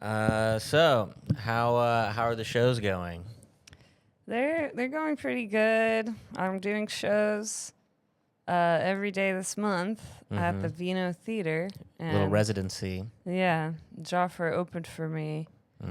So how are the shows going? They're going pretty good. I'm doing shows every day this month at the Vino Theater. Little And residency. yeah, Jaffer opened for me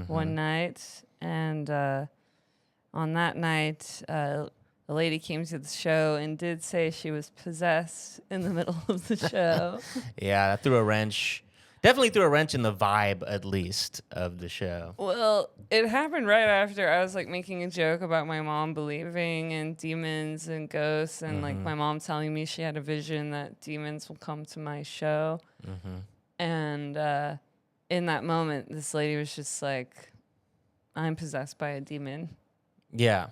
one night, and on that night, a lady came to the show and did say she was possessed in the middle of the show. Yeah, that threw a wrench. Definitely threw a wrench in the vibe, at least, of the show. Well, it happened right after I was like making a joke about my mom believing in demons and ghosts, and like my mom telling me she had a vision that demons will come to my show. And in that moment, this lady was just like, I'm possessed by a demon. Yeah.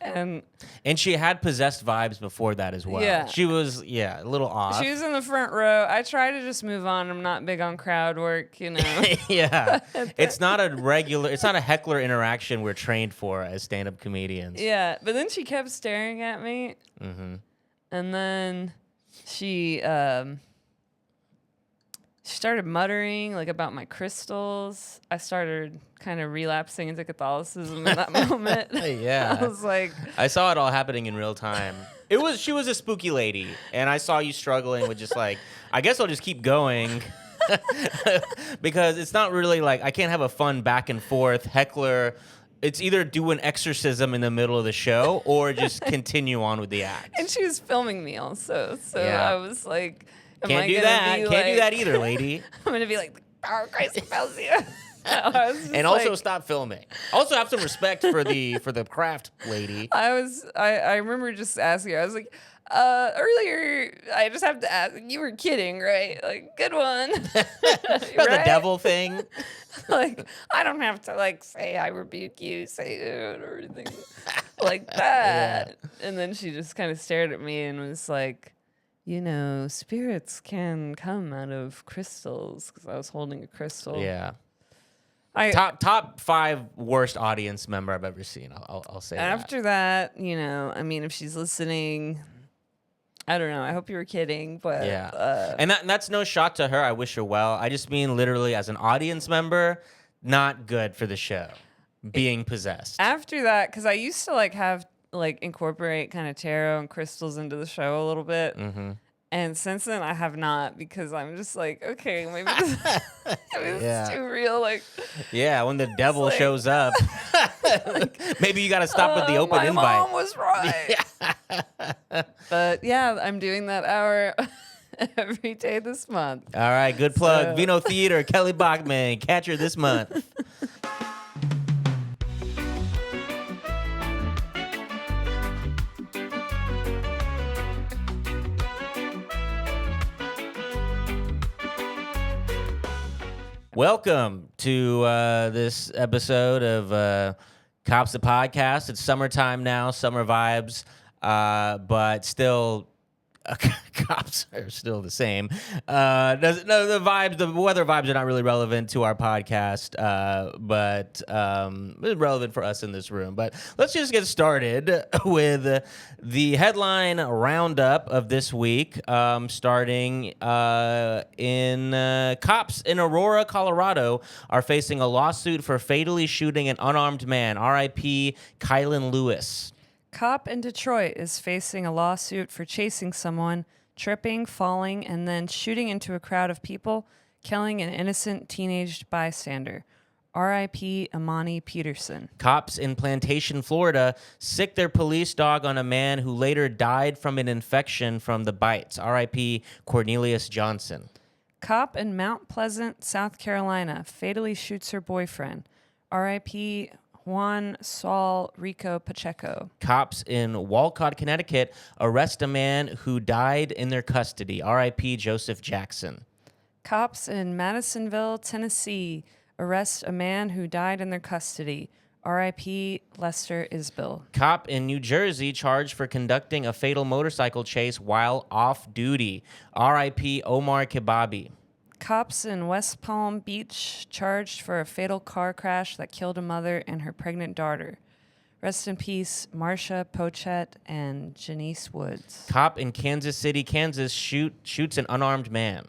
And she had possessed vibes before that as well. Yeah. She was, a little off. she was in the front row. I try to just move on. I'm not big on crowd work, you know. Yeah. It's not a heckler interaction we're trained for as stand-up comedians. Yeah, but then she kept staring at me. And then she started muttering like about my crystals. I started kind of relapsing into Catholicism in that moment. Yeah. I was like, I saw it all happening in real time. She was a spooky lady, and I saw you struggling with just like, I guess I'll just keep going. Because it's not really like, I can't have a fun back and forth heckler. It's either do an exorcism in the middle of the show or just continue on with the act. and she was filming me also. So Yeah. I was like, Can't do that either, lady. I'm going to be like, the power of Christ compels you. I was just And also like- stop filming. Also have some respect for the craft lady. I remember just asking her, I was like, earlier, I just have to ask, you were kidding, right? Like, good one. About the devil thing. Like, I don't have to, like, say I rebuke you, say it, or anything like that. And then she just kind of stared at me and was like, you know, spirits can come out of crystals, because I was holding a crystal. Yeah. Top 5 worst audience member I've ever seen. I'll say After that, you know, I mean, if she's listening, I don't know. I hope you were kidding, but yeah. And that's no shot to her. I wish her well. I just mean literally as an audience member, not good for the show. Being possessed. After that, because I used to have incorporate kind of tarot and crystals into the show a little bit. And since then, I have not, because I'm just like, okay, maybe this is too real. Like, yeah, when the devil shows up, maybe you got to stop with the open invite. My mom was right. But yeah, I'm doing that hour every day this month. All right, good plug. Vino Theater, Kelly Bachman, catch her this month. Welcome to this episode of KAWPS the podcast. It's summertime now, summer vibes, but still, KAWPS are still the same. The weather vibes are not really relevant to our podcast, but it's relevant for us in this room. But let's just get started with the headline roundup of this week, starting in cops in Aurora, Colorado, are facing a lawsuit for fatally shooting an unarmed man. R.I.P. Kylan Lewis. Cop in Detroit is facing a lawsuit for chasing someone, tripping, falling, and then shooting into a crowd of people, killing an innocent teenage bystander. R.I.P. Amani Peterson. Cops in Plantation, Florida, sick their police dog on a man who later died from an infection from the bites. R.I.P. Cornelius Johnson. Cop in Mount Pleasant, South Carolina, fatally shoots her boyfriend. R.I.P. Juan Saul Rico Pacheco. Cops in Walcott, Connecticut, arrest a man who died in their custody. R.I.P. Joseph Jackson. Cops in Madisonville, Tennessee, arrest a man who died in their custody. R.I.P. Lester Isbill. Cop in New Jersey charged for conducting a fatal motorcycle chase while off duty. R.I.P. Omar Kebabi. Cops in West Palm Beach charged for a fatal car crash that killed a mother and her pregnant daughter. Rest in peace, Marsha Pochette and Janice Woods. Cop in Kansas City, Kansas shoots an unarmed man.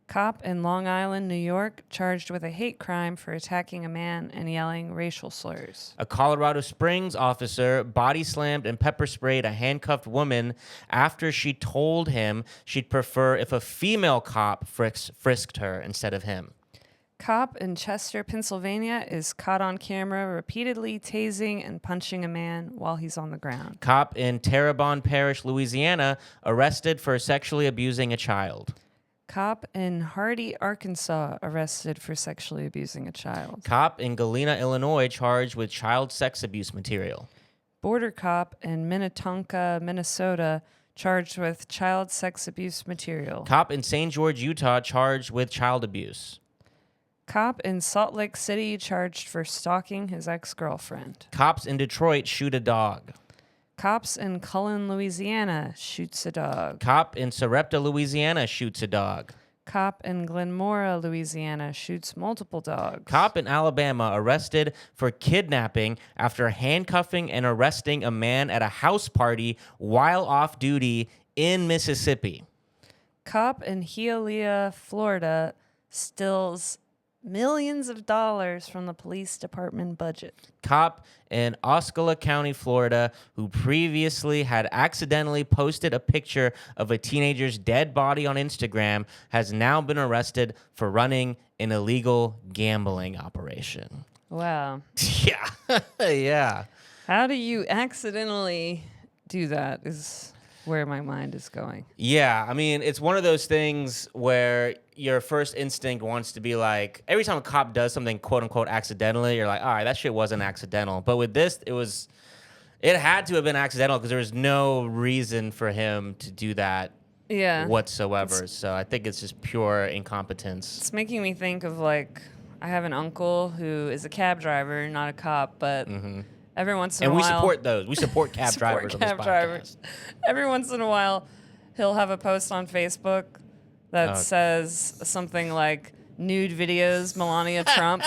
Cop in Long Island, New York, charged with a hate crime for attacking a man and yelling racial slurs. A Colorado Springs officer body slammed and pepper sprayed a handcuffed woman after she told him she'd prefer if a female cop frisked her instead of him. Cop in Chester, Pennsylvania, is caught on camera repeatedly tasing and punching a man while he's on the ground. Cop in Terrebonne Parish, Louisiana, arrested for sexually abusing a child. Cop in Hardy, Arkansas, arrested for sexually abusing a child. Cop in Galena, Illinois, charged with child sex abuse material. Border cop in Minnetonka, Minnesota, charged with child sex abuse material. Cop in St. George, Utah, charged with child abuse. Cop in Salt Lake City, charged for stalking his ex-girlfriend. Cops in Detroit shoot a dog. Cops in Cullen, Louisiana, shoots a dog. Cop in Sarepta, Louisiana, shoots a dog. Cop in Glenmora, Louisiana, shoots multiple dogs. Cop in Alabama arrested for kidnapping after handcuffing and arresting a man at a house party while off duty in Mississippi. Cop in Hialeah, Florida, steals millions of dollars from the police department budget. Cop in Osceola County, Florida, who previously had accidentally posted a picture of a teenager's dead body on Instagram, has now been arrested for running an illegal gambling operation. Wow. Yeah. Yeah. How do you accidentally do that is where my mind is going. Yeah, I mean, it's one of those things where your first instinct wants to be like, every time a cop does something quote unquote accidentally, you're like, all right, that shit wasn't accidental. But with this, it had to have been accidental because there was no reason for him to do that whatsoever. So I think it's just pure incompetence. It's making me think of like, I have an uncle who is a cab driver, not a cop, but every once in a while. And we support those. We support cab drivers on this podcast. Every once in a while, he'll have a post on Facebook that says something like, nude videos, Melania Trump.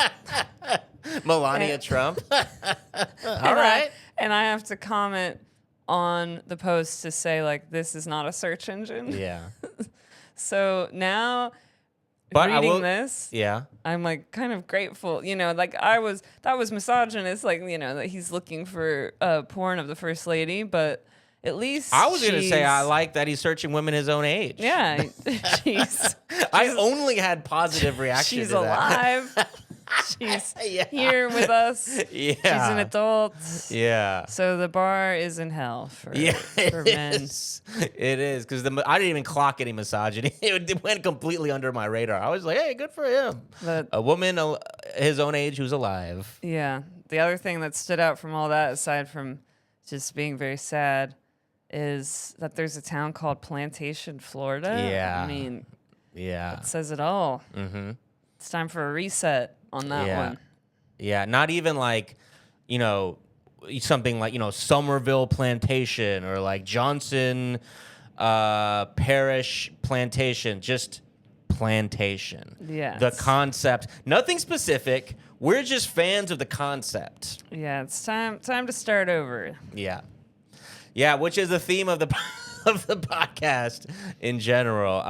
Melania Trump? All right. And I have to comment on the post to say, like, this is not a search engine. Yeah. So now... But reading this, yeah, I'm like kind of grateful, you know, like that was misogynist, like, you know, that he's looking for porn of the first lady, but at least I was gonna say I like that he's searching women his own age. Yeah, she's I only had positive reactions. She's alive. She's here with us. Yeah, she's an adult. Yeah. So the bar is in hell for men. It is because I didn't even clock any misogyny. It went completely under my radar. I was like, hey, good for him. But a woman his own age who's alive. Yeah. The other thing that stood out from all that, aside from just being very sad, is that there's a town called Plantation, Florida. Yeah. I mean, yeah, it says it all. Mm-hmm. It's time for a reset on that one. Yeah, not even like, you know, something like, you know, Somerville Plantation or like Johnson Parish Plantation, just plantation. Yeah. The concept, nothing specific. We're just fans of the concept. Yeah, it's time to start over. Yeah. Yeah, which is the theme of the of the podcast in general.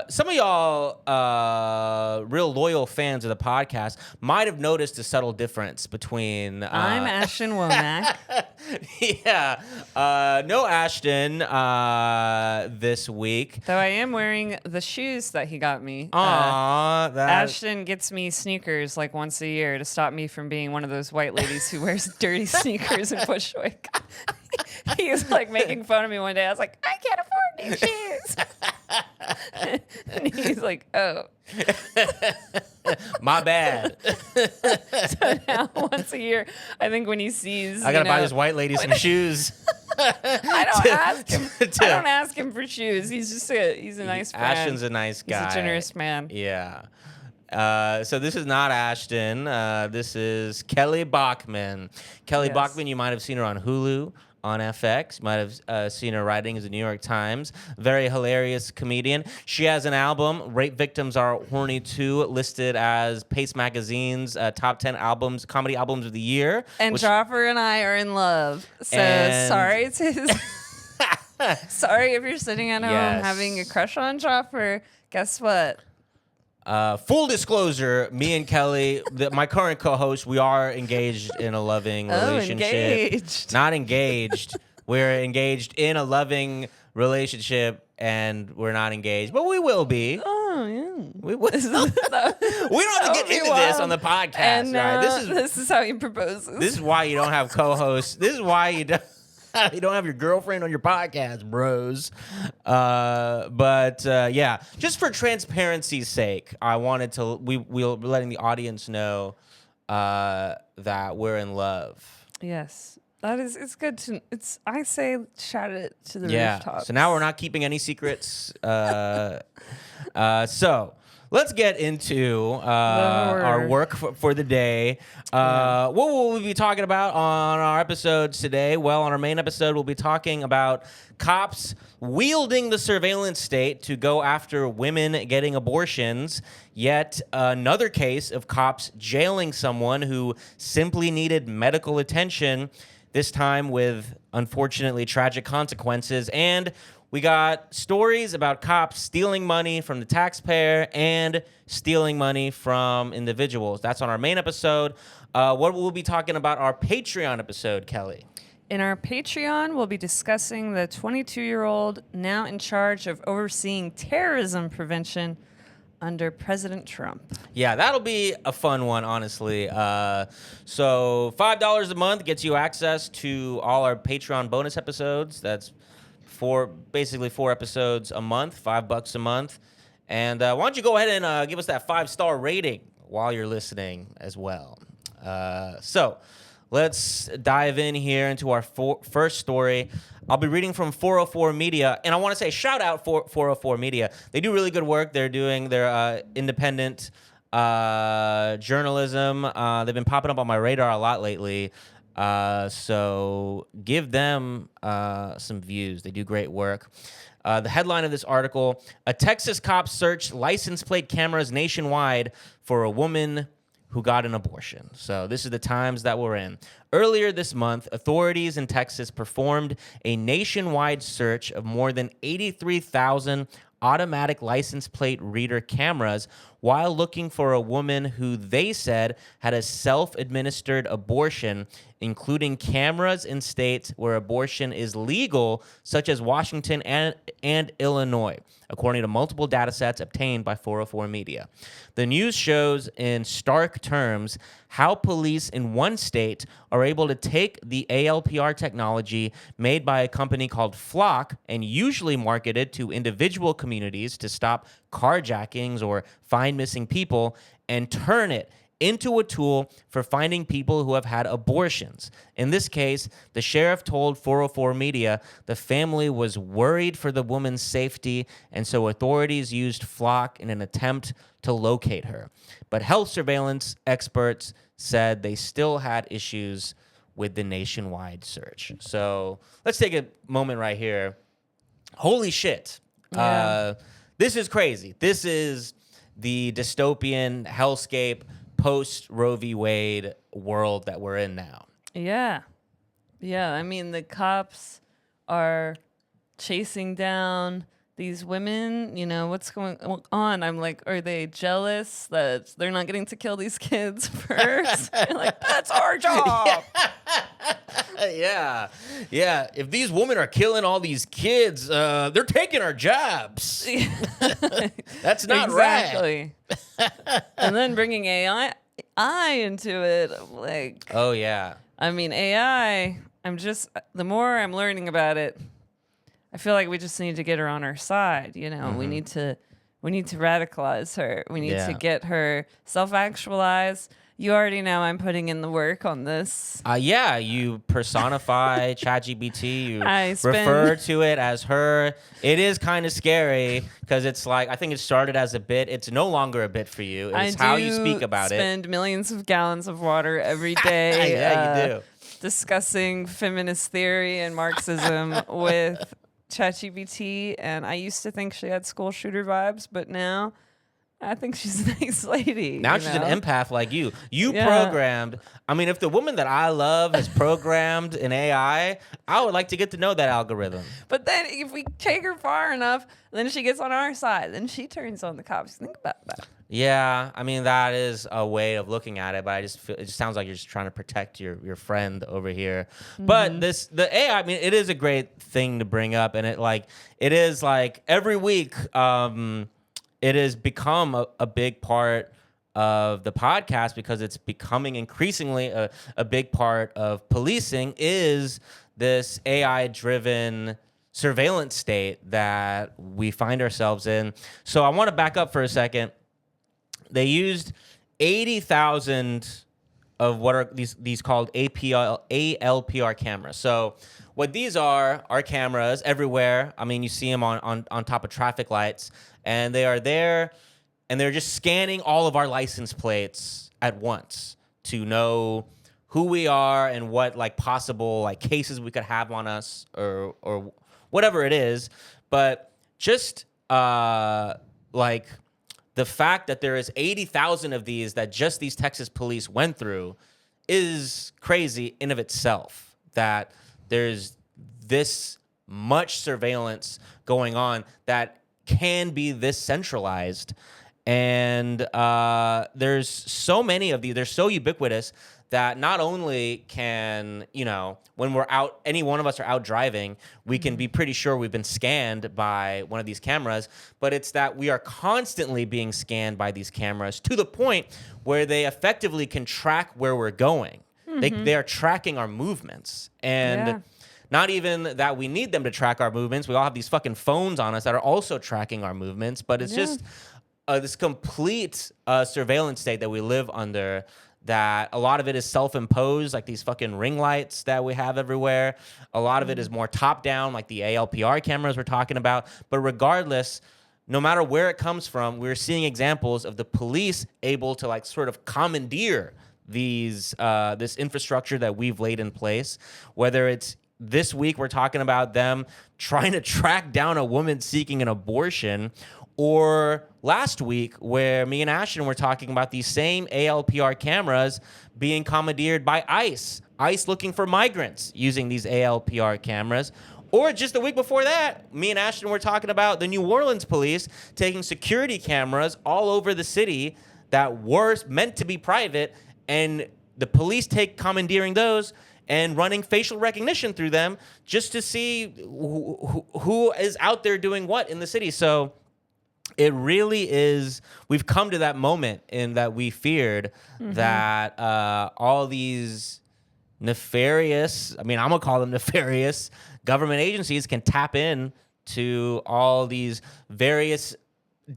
Some of y'all real loyal fans of the podcast might have noticed a subtle difference between... I'm Ashton Womack. Yeah. No Ashton this week. Though I am wearing the shoes that he got me. Aww. Ashton gets me sneakers like once a year to stop me from being one of those white ladies who wears dirty sneakers in Bushwick. He was like making fun of me one day. I was like, I can't afford these shoes. And he's like, oh. My bad. So now once a year, I think when he sees, I gotta buy this white lady some shoes. I don't ask him for shoes. He's just he's a nice friend. Ashton's a nice guy. He's a generous man. Yeah. So this is not Ashton. This is Kelly Bachman. Kelly Bachman, you might have seen her on Hulu, on FX. You might have seen her writing as the New York Times. Very hilarious comedian. She has an album, Rape Victims Are Horny Too, listed as Pace Magazine's top 10 comedy albums of the year. And Jaffer and I are in love. So sorry to his... Sorry if you're sitting at home having a crush on Jaffer. Guess what? Full disclosure, me and Kelly, my current co-host, we are engaged in a loving relationship. Engaged. Not engaged. We're engaged in a loving relationship, and we're not engaged, but we will be. Oh, yeah. We don't have to get into this on the podcast, and, right? This is how he proposes. This is why you don't have co-hosts. This is why you don't have your girlfriend on your podcast, bros. But yeah, just for transparency's sake, I wanted to. We're letting the audience know that we're in love. Yes. It's good to. I say shout it to the rooftops. So now we're not keeping any secrets. So let's get into our work for the day. What will we be talking about on our episodes today? Well, on our main episode, we'll be talking about cops wielding the surveillance state to go after women getting abortions. Yet another case of cops jailing someone who simply needed medical attention. This time with, unfortunately, tragic consequences. And we got stories about cops stealing money from the taxpayer and stealing money from individuals. That's on our main episode. What we'll be talking about our Patreon episode, Kelly. In our Patreon, we'll be discussing the 22-year-old now in charge of overseeing terrorism prevention under President Trump. Yeah, that'll be a fun one, honestly. So $5 a month gets you access to all our Patreon bonus episodes. That's basically 4 episodes a month, $5 a month. And why don't you go ahead and give us that 5-star rating while you're listening as well. So let's dive in here into our first story. I'll be reading from 404 Media, and I want to say shout out for 404 Media. They do really good work. They're doing their independent journalism. They've been popping up on my radar a lot lately. So give them some views. They do great work. The headline of this article, a Texas cop searched license plate cameras nationwide for a woman who got an abortion. So this is the times that we're in. Earlier this month, authorities in Texas performed a nationwide search of more than 83,000 automatic license plate reader cameras while looking for a woman who they said had a self-administered abortion, including cameras in states where abortion is legal, such as Washington and Illinois, according to multiple data sets obtained by 404 Media. The news shows in stark terms how police in one state are able to take the ALPR technology made by a company called Flock and usually marketed to individual communities to stop carjackings or find missing people and turn it into a tool for finding people who have had abortions. In this case, the sheriff told 404 Media the family was worried for the woman's safety, and so authorities used Flock in an attempt to locate her. But health surveillance experts said they still had issues with the nationwide search. So let's take a moment right here. Holy shit. Yeah. This is crazy. This is the dystopian hellscape post Roe v. Wade world that we're in now. Yeah. Yeah. I mean, the cops are chasing down these women. You know, what's going on? I'm like, are they jealous that they're not getting to kill these kids first? They're like, that's our job. Yeah. Yeah. If these women are killing all these kids, they're taking our jobs. That's not right. And then bringing AI into it, I'm like, oh yeah. I mean, AI, the more I'm learning about it, I feel like we just need to get her on our side. You know, Mm-hmm. we need to radicalize her. We need to get her self-actualized. You already know I'm putting in the work on this. Yeah, you personify ChatGPT. You refer to it as her. It is kind of scary because it's like, I think it started as a bit. It's no longer a bit for you. It's how you speak about it. I spend millions of gallons of water every day. Yeah, you do. Discussing feminist theory and Marxism with ChatGPT. And I used to think she had school shooter vibes, but now I think she's a nice lady. Now she's know? an empath like you. You programmed. I mean, if the woman that I love has programmed an AI, I would like to get to know that algorithm. But then if we take her far enough, then she gets on our side. Then she turns on the cops. Think about that. Yeah, I mean, that is a way of looking at it, but I just feel it just sounds like you're just trying to protect your friend over here. But the AI, I mean, it is a great thing to bring up, and it is like every week, it has become a big part of the podcast because it's becoming increasingly a big part of policing is this AI-driven surveillance state that we find ourselves in. So I want to back up for a second. They used 80,000 of what are these called ALPR cameras. So what these are cameras everywhere. I mean, you see them on top of traffic lights, and they are there, and they're just scanning all of our license plates at once to know who we are and what like possible like cases we could have on us or whatever it is. But just like the fact that there is 80,000 of these that just these Texas police went through is crazy in of itself, that there's this much surveillance going on that can be this centralized. And there's so many of these, they're so ubiquitous that not only can, when we're out, any one of us are out driving, we can be pretty sure we've been scanned by one of these cameras, but it's that we are constantly being scanned by these cameras to the point where they effectively can track where we're going. They are tracking our movements. And not even that we need them to track our movements. We all have these fucking phones on us that are also tracking our movements, but it's just this complete surveillance state that we live under, that a lot of it is self-imposed, like these fucking ring lights that we have everywhere. A lot of it is more top-down, like the ALPR cameras we're talking about. But regardless, no matter where it comes from, we're seeing examples of the police able to like sort of commandeer these this infrastructure that we've laid in place. Whether it's this week we're talking about them trying to track down a woman seeking an abortion, or last week where me and Ashton were talking about these same ALPR cameras being commandeered by ICE looking for migrants using these ALPR cameras. Or just the week before that, me and Ashton were talking about the New Orleans police taking security cameras all over the city that were meant to be private, and the police commandeering those and running facial recognition through them just to see who is out there doing what in the city. So it really is, we've come to that moment in that we feared that all these nefarious, I'm going to call them nefarious, government agencies can tap in to all these various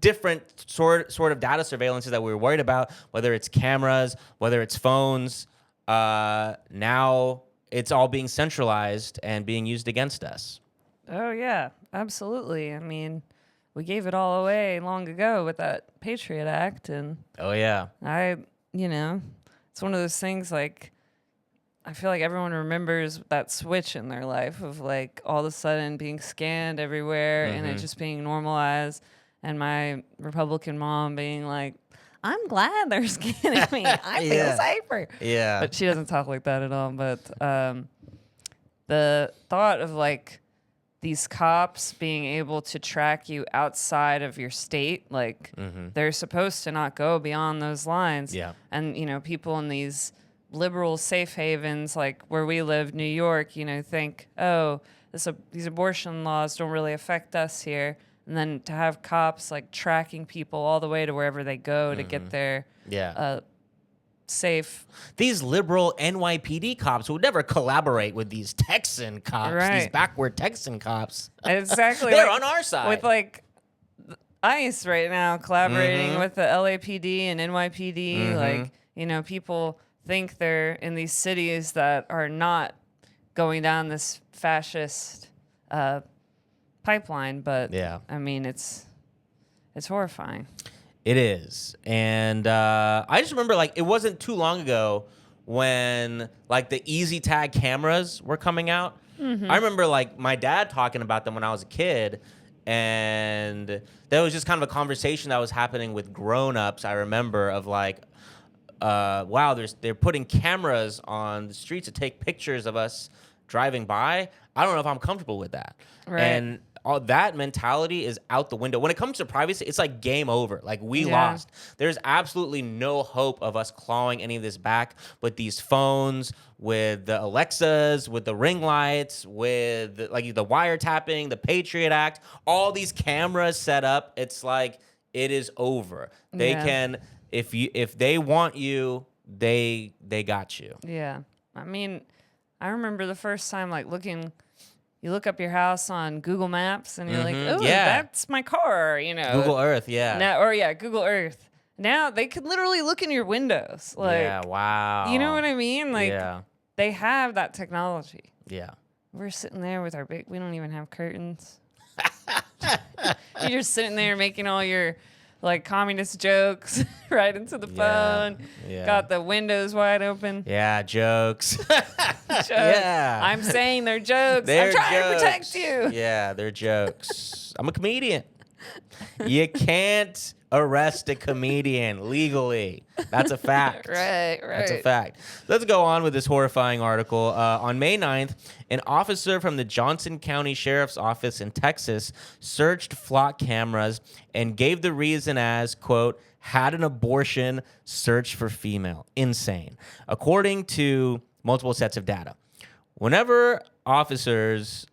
different sort of data surveillances that we were worried about, whether it's cameras, whether it's phones. Now it's all being centralized and being used against us. Oh, yeah, absolutely. I mean, we gave it all away long ago with that Patriot Act. And oh, yeah. It's one of those things like, I feel like everyone remembers that switch in their life of like all of a sudden being scanned everywhere and it just being normalized. And my Republican mom being like, I'm glad they're scanning me. I feel safer. Yeah. But she doesn't talk like that at all. But the thought of like these cops being able to track you outside of your state, like they're supposed to not go beyond those lines. Yeah. And, people in these liberal safe havens, like where we live, New York, think, oh, these abortion laws don't really affect us here. And then to have cops like tracking people all the way to wherever they go to get there safe. These liberal NYPD cops would never collaborate with these Texan cops, these backward Texan cops. Exactly. They're on our side. With like ICE right now collaborating with the LAPD and NYPD. Like, people think they're in these cities that are not going down this fascist pipeline, but I mean, it's horrifying. It is. And I just remember, like, it wasn't too long ago when, like, the easy tag cameras were coming out. I remember, like, my dad talking about them when I was a kid, And there was just kind of a conversation that was happening with grown-ups, I remember, of like, wow, they're putting cameras on the streets to take pictures of us driving by. I don't know if I'm comfortable with that. Right. And all that mentality is out the window. When it comes to privacy, it's like game over. Like we lost. There's absolutely no hope of us clawing any of this back with these phones, with the Alexas, with the ring lights, with the wiretapping, the Patriot Act, all these cameras set up. It's like it is over. They can, if they want you, they got you. Yeah. I mean, I remember the first time like you look up your house on Google Maps and you're like, oh, that's my car, you know. Google Earth, yeah. Now, Google Earth. Now they could literally look in your windows. Like, yeah, wow. You know what I mean? Like, they have that technology. Yeah. We're sitting there with we don't even have curtains. You're just sitting there making all your like communist jokes right into the phone. Yeah. Got the windows wide open. Yeah, jokes. Jokes. Yeah. I'm saying they're jokes. They're I'm trying jokes. to protect you. Yeah, they're jokes. I'm a comedian. You can't arrest a comedian legally. That's a fact. Right. That's a fact. Let's go on with this horrifying article. On May 9th, an officer from the Johnson County Sheriff's Office in Texas searched flock cameras and gave the reason as, quote, had an abortion, search for female. Insane. According to multiple sets of data. Whenever officers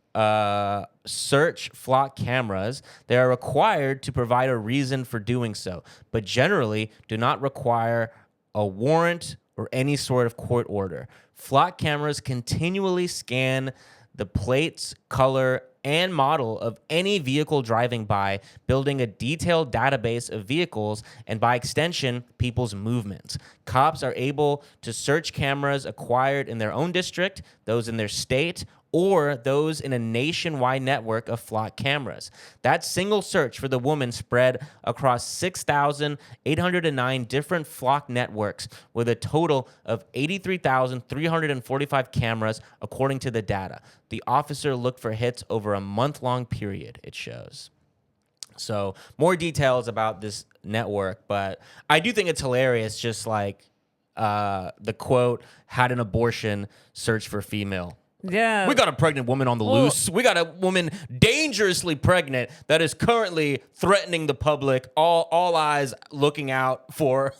search flock cameras, they are required to provide a reason for doing so, but generally do not require a warrant or any sort of court order. Flock cameras continually scan the plates, color, and model of any vehicle driving by, building a detailed database of vehicles and, by extension, people's movements. Cops are able to search cameras acquired in their own district, those in their state, or those in a nationwide network of flock cameras. That single search for the woman spread across 6,809 different flock networks with a total of 83,345 cameras, according to the data. The officer looked for hits over a month-long period, it shows. So more details about this network, but I do think it's hilarious, just like the quote, had an abortion, search for female. Yeah. We got a pregnant woman on the loose. We got a woman dangerously pregnant that is currently threatening the public. All eyes looking out for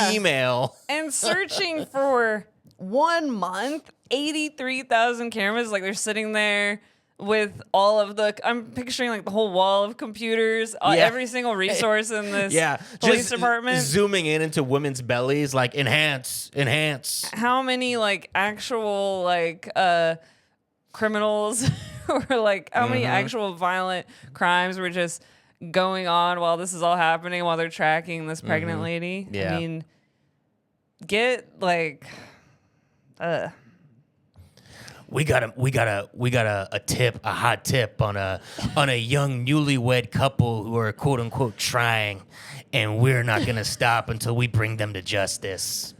female. And searching for 1 month, 83,000 cameras. Like they're sitting there with all of I'm picturing like the whole wall of computers, every single resource in this police department. Zooming into women's bellies, like enhance. How many like actual like criminals or like how many actual violent crimes were just going on while this is all happening, while they're tracking this pregnant lady? Yeah. I mean, get like We got a tip, a hot tip on a young newlywed couple who are quote unquote trying, and we're not gonna stop until we bring them to justice.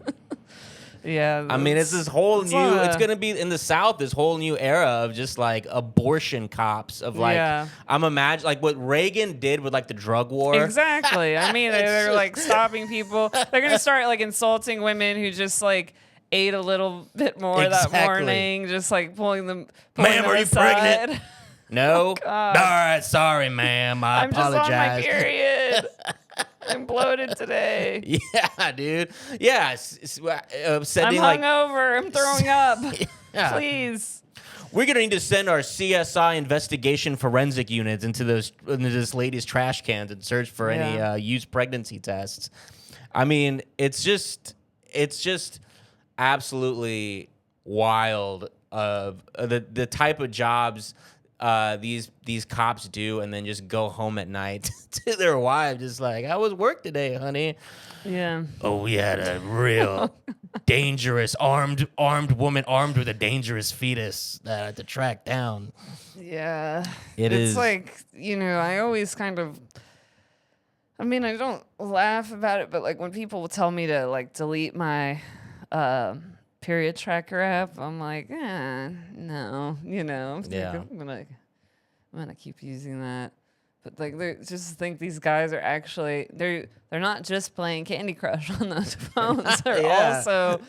Yeah, I mean, it's this whole new. It's gonna be in the South. This whole new era of just like abortion cops. Of like, I'm imagining like what Reagan did with like the drug war. Exactly. I mean, they're like stopping people. They're gonna start like insulting women who just like ate a little bit more that morning, just like pulling them. Ma'am, are you pregnant? No. Oh, all right, sorry, ma'am. I apologize. Just on my period. I'm bloated today. Yeah, dude. Yeah, I'm hungover. I'm throwing up. Please. We're gonna need to send our CSI investigation forensic units into this lady's trash cans and search for any used pregnancy tests. I mean, it's just absolutely wild of the type of jobs these cops do, and then just go home at night to their wives, just like, how was work today, honey? Yeah. Oh, we had a real dangerous armed woman armed with a dangerous fetus that I had to track down. Yeah. It's like, I always kind of, I mean, I don't laugh about it, but like when people will tell me to like delete my period tracker app, I'm like, no, Yeah. I'm gonna keep using that. But like, just think these guys are actually they're not just playing Candy Crush on those phones. They're also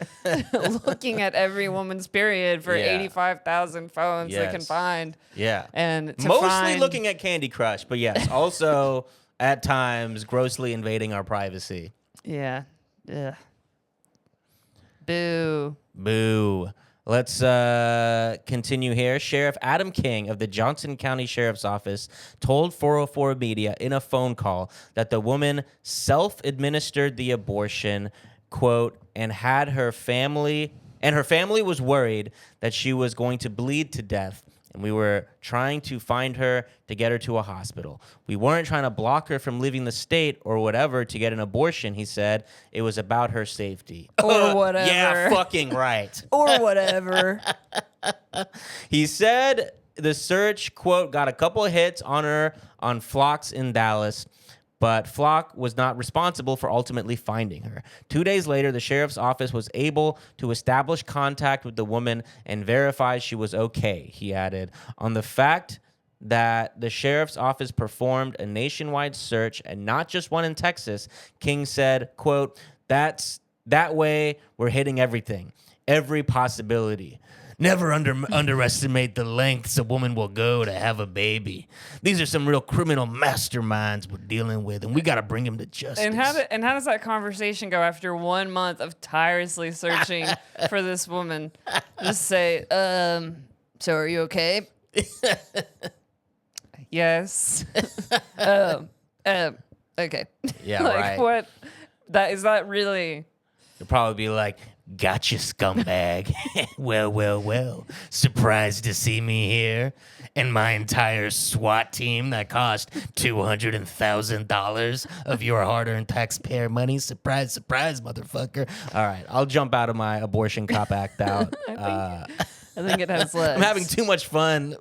looking at every woman's period for 85,000 phones they can find. Yeah, and mostly looking at Candy Crush, but yes, also at times grossly invading our privacy. Yeah. Ugh. Boo. Boo. Let's continue here. Sheriff Adam King of the Johnson County Sheriff's Office told 404 Media in a phone call that the woman self-administered the abortion, quote, and her family was worried that she was going to bleed to death, and we were trying to find her to get her to a hospital. We weren't trying to block her from leaving the state or whatever to get an abortion, he said. It was about her safety. Or whatever. Yeah, fucking right. Or whatever. He said the search, quote, got a couple of hits on her on Flock's in Dallas, but Flock was not responsible for ultimately finding her. 2 days later, the sheriff's office was able to establish contact with the woman and verify she was okay, he added. On the fact that the sheriff's office performed a nationwide search and not just one in Texas, King said, quote, that way we're hitting everything, every possibility. Never underestimate the lengths a woman will go to have a baby. These are some real criminal masterminds we're dealing with, and we got to bring them to justice. And how does that conversation go after 1 month of tirelessly searching for this woman? Just say, so are you okay? Yes. Okay. Yeah, like, right. What? Is that really? You'll probably be like, gotcha, scumbag. Well. Surprised to see me here? And my entire SWAT team that cost $200,000 of your hard-earned taxpayer money? Surprise, motherfucker. All right, I'll jump out of my abortion cop act out. I think it has legs. I'm having too much fun.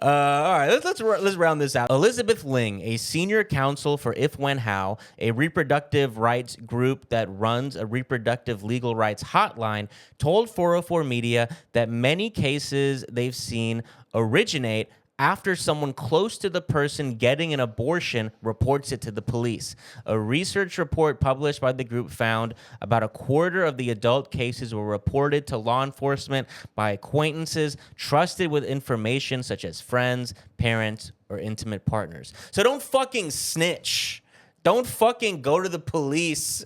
All right, let's round this out. Elizabeth Ling, a senior counsel for If When How, a reproductive rights group that runs a reproductive legal rights hotline, told 404 Media that many cases they've seen originate after someone close to the person getting an abortion reports it to the police. A research report published by the group found about a quarter of the adult cases were reported to law enforcement by acquaintances trusted with information such as friends, parents, or intimate partners. So don't fucking snitch. Don't fucking go to the police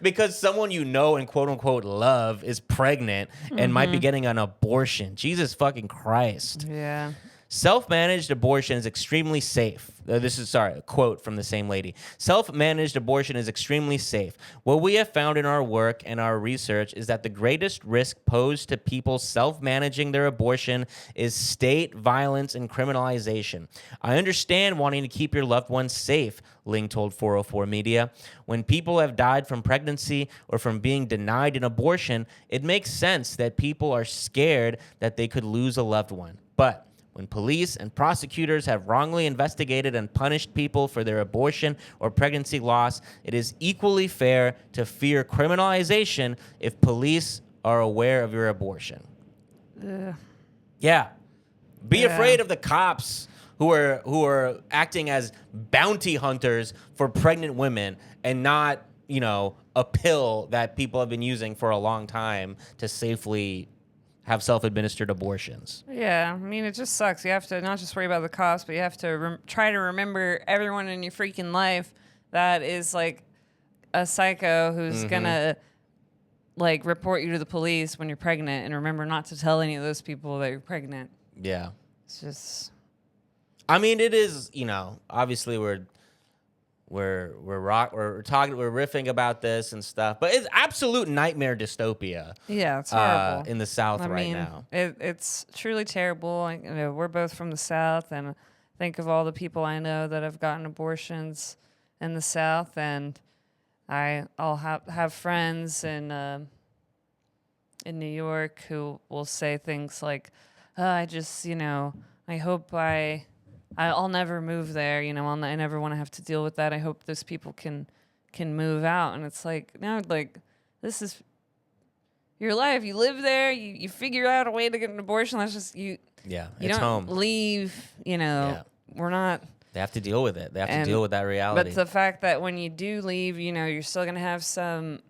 because someone you know and quote-unquote love is pregnant and might be getting an abortion. Jesus fucking Christ. Yeah. Self-managed abortion is extremely safe. A quote from the same lady. Self-managed abortion is extremely safe. What we have found in our work and our research is that the greatest risk posed to people self-managing their abortion is state violence and criminalization. I understand wanting to keep your loved ones safe, Ling told 404 Media. When people have died from pregnancy or from being denied an abortion, it makes sense that people are scared that they could lose a loved one. But when police and prosecutors have wrongly investigated and punished people for their abortion or pregnancy loss, it is equally fair to fear criminalization if police are aware of your abortion. Yeah. Be afraid of the cops who are acting as bounty hunters for pregnant women and not, a pill that people have been using for a long time to safely have self-administered abortions. Yeah, I mean, it just sucks. You have to not just worry about the cops, but you have to try to remember everyone in your freaking life that is like a psycho who's gonna like report you to the police when you're pregnant, and remember not to tell any of those people that you're pregnant. Yeah. It's just, I mean, it is, obviously we're riffing about this and stuff, but it's absolute nightmare dystopia. Yeah, it's horrible in the South now. It's truly terrible. We're both from the South, and think of all the people I know that have gotten abortions in the South, and I'll have friends in New York who will say things like, I just, I hope I'll never move there. I never want to have to deal with that. I hope those people can move out. And it's like, no, like, this is your life. You live there. You figure out a way to get an abortion. That's just you. Yeah, You it's don't home. leave, we're not. They have to deal with it. They have to deal with that reality. But the fact that when you do leave, you're still going to have some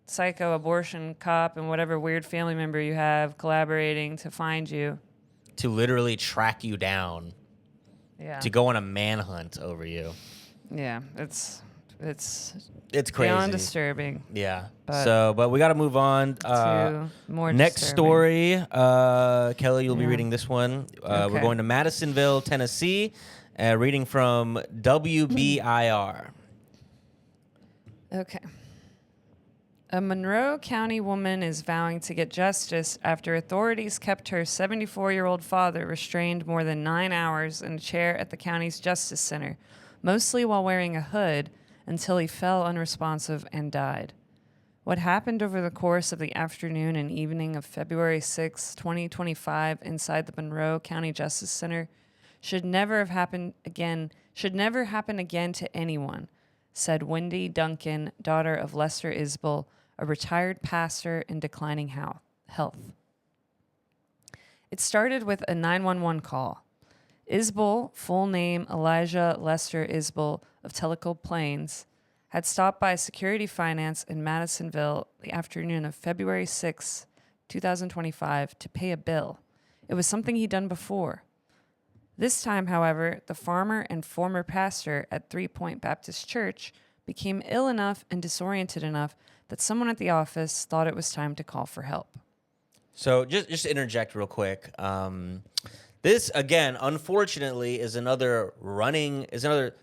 psycho abortion cop and whatever weird family member you have collaborating to find you. To literally track you down. Yeah. To go on a manhunt over you. Yeah, it's crazy. beyond disturbing. Yeah. But we got to move on. To more next disturbing. story, Kelly, you'll be reading this one. Okay. We're going to Madisonville, Tennessee, reading from WBIR. Okay. A Monroe County woman is vowing to get justice after authorities kept her 74-year-old father restrained more than 9 hours in a chair at the county's Justice Center, mostly while wearing a hood, until he fell unresponsive and died. What happened over the course of the afternoon and evening of February 6, 2025, inside the Monroe County Justice Center should never happen again to anyone, said Wendy Duncan, daughter of Lester Isbill, a retired pastor in declining health. It started with a 911 call. Isbill, full name Elijah Lester Isbill of Tellico Plains, had stopped by Security Finance in Madisonville the afternoon of February 6, 2025, to pay a bill. It was something he'd done before. This time, however, the farmer and former pastor at 3 Point Baptist Church became ill enough and disoriented enough that someone at the office thought it was time to call for help. So just to interject real quick. This, again, unfortunately, is another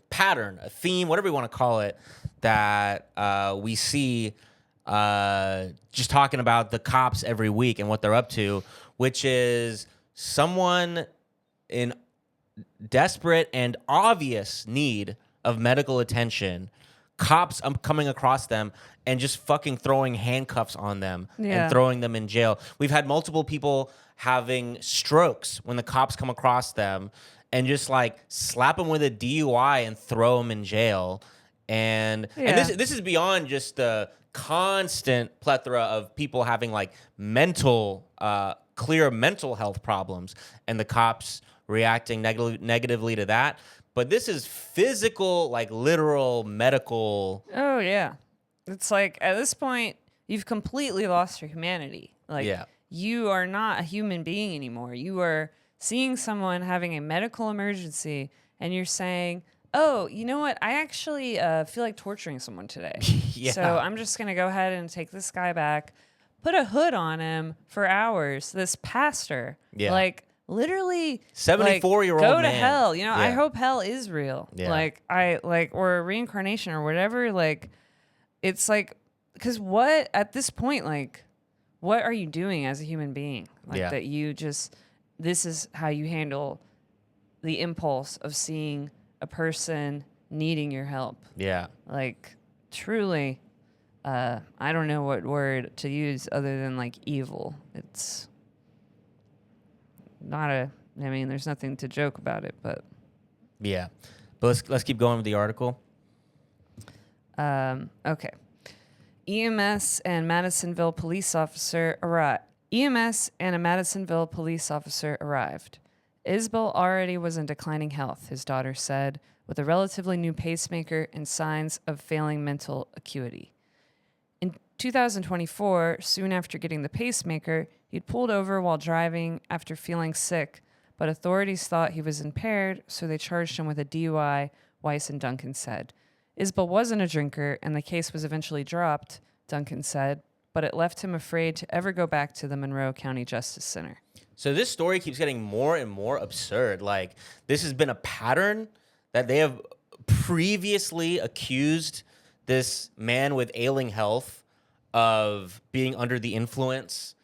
pattern, a theme, whatever you want to call it, that we see just talking about the cops every week and what they're up to, which is someone in desperate and obvious need of medical attention, cops coming across them and just fucking throwing handcuffs on them and throwing them in jail. We've had multiple people having strokes when the cops come across them and just like slap them with a DUI and throw them in jail. And this is beyond just the constant plethora of people having like clear mental health problems and the cops reacting negatively to that. But this is physical, like literal medical. Oh, yeah. It's like at this point, you've completely lost your humanity. Like you are not a human being anymore. You are seeing someone having a medical emergency and you're saying, oh, you know what? I actually feel like torturing someone today. So I'm just going to go ahead and take this guy back, put a hood on him for hours. This pastor, like literally 74-year-old go man. to hell. I hope hell is real. Or reincarnation or whatever. Like, it's like, because what at this point, like, what are you doing as a human being? Like that you just, this is how you handle the impulse of seeing a person needing your help. Yeah. Like, truly, I don't know what word to use other than like evil. It's not there's nothing to joke about it, but. Yeah. But let's keep going with the article. Okay. EMS and a Madisonville police officer arrived. Isbill already was in declining health, his daughter said, with a relatively new pacemaker and signs of failing mental acuity. In 2024, soon after getting the pacemaker, he'd pulled over while driving after feeling sick, but authorities thought he was impaired, so they charged him with a DUI, Weiss and Duncan said. Isbill wasn't a drinker, and the case was eventually dropped, Duncan said, but it left him afraid to ever go back to the Monroe County Justice Center. So this story keeps getting more and more absurd. Like, this has been a pattern that they have previously accused this man with ailing health of being under the influence.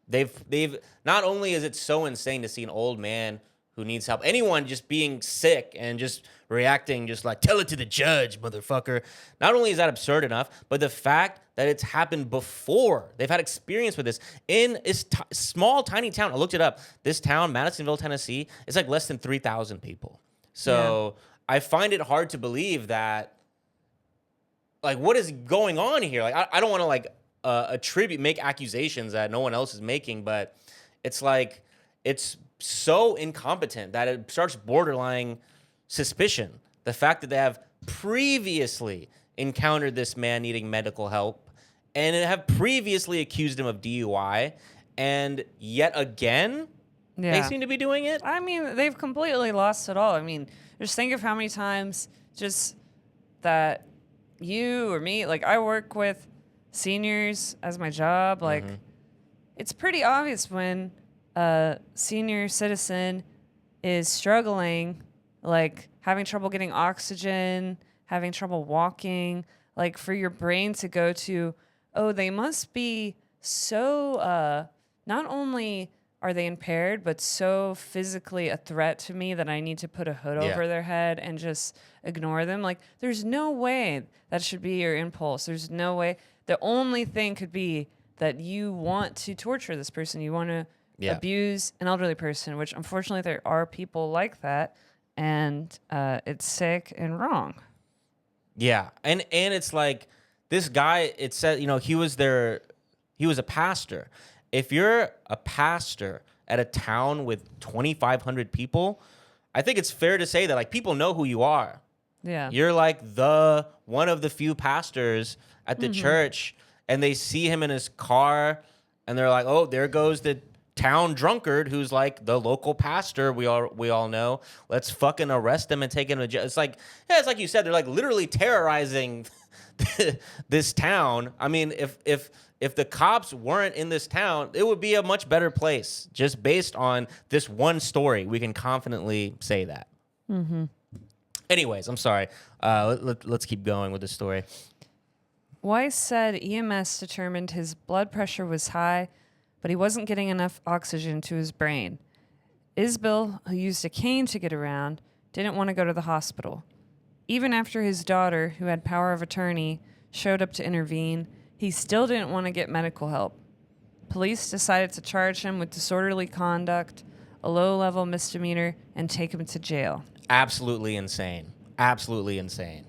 They've not only is it so insane to see an old man who needs help, anyone just being sick and just reacting just like, tell it to the judge, motherfucker. Not only is that absurd enough, but the fact that it's happened before. They've had experience with this in a small, tiny town. I looked it up. This town, Madisonville, Tennessee, is like less than 3,000 people. So I find it hard to believe that, like, what is going on here? Like, I don't want to, like, make accusations that no one else is making, but it's like, it's so incompetent that it starts borderline suspicion. The fact that they have previously encountered this man needing medical help and have previously accused him of DUI, and yet again, they seem to be doing it. I mean, they've completely lost it all. I mean, just think of how many times just that you or me, like I work with seniors as my job. Like, it's pretty obvious when a senior citizen is struggling, like having trouble getting oxygen, having trouble walking, like for your brain to go to, oh, they must be so, not only are they impaired, but so physically a threat to me that I need to put a hood over their head and just ignore them. Like, there's no way that should be your impulse. There's no way. The only thing could be that you want to torture this person. You want to abuse an elderly person, which unfortunately there are people like that, and it's sick and wrong. Yeah, and it's like this guy. It said, he was a pastor. If you're a pastor at a town with 2,500 people, I think it's fair to say that like people know who you are. Yeah, you're like one of the few pastors at the church, and they see him in his car, and they're like, "Oh, there goes the town drunkard who's like the local pastor. We all know. Let's fucking arrest him and take him to jail." It's like you said, they're like literally terrorizing this town. I mean, if the cops weren't in this town, it would be a much better place. Just based on this one story, we can confidently say that. Anyways, I'm sorry. Let's keep going with the story. Weiss said EMS determined his blood pressure was high, but he wasn't getting enough oxygen to his brain. Isbill, who used a cane to get around, didn't want to go to the hospital. Even after his daughter, who had power of attorney, showed up to intervene, he still didn't want to get medical help. Police decided to charge him with disorderly conduct, a low-level misdemeanor, and take him to jail. Absolutely insane. Absolutely insane.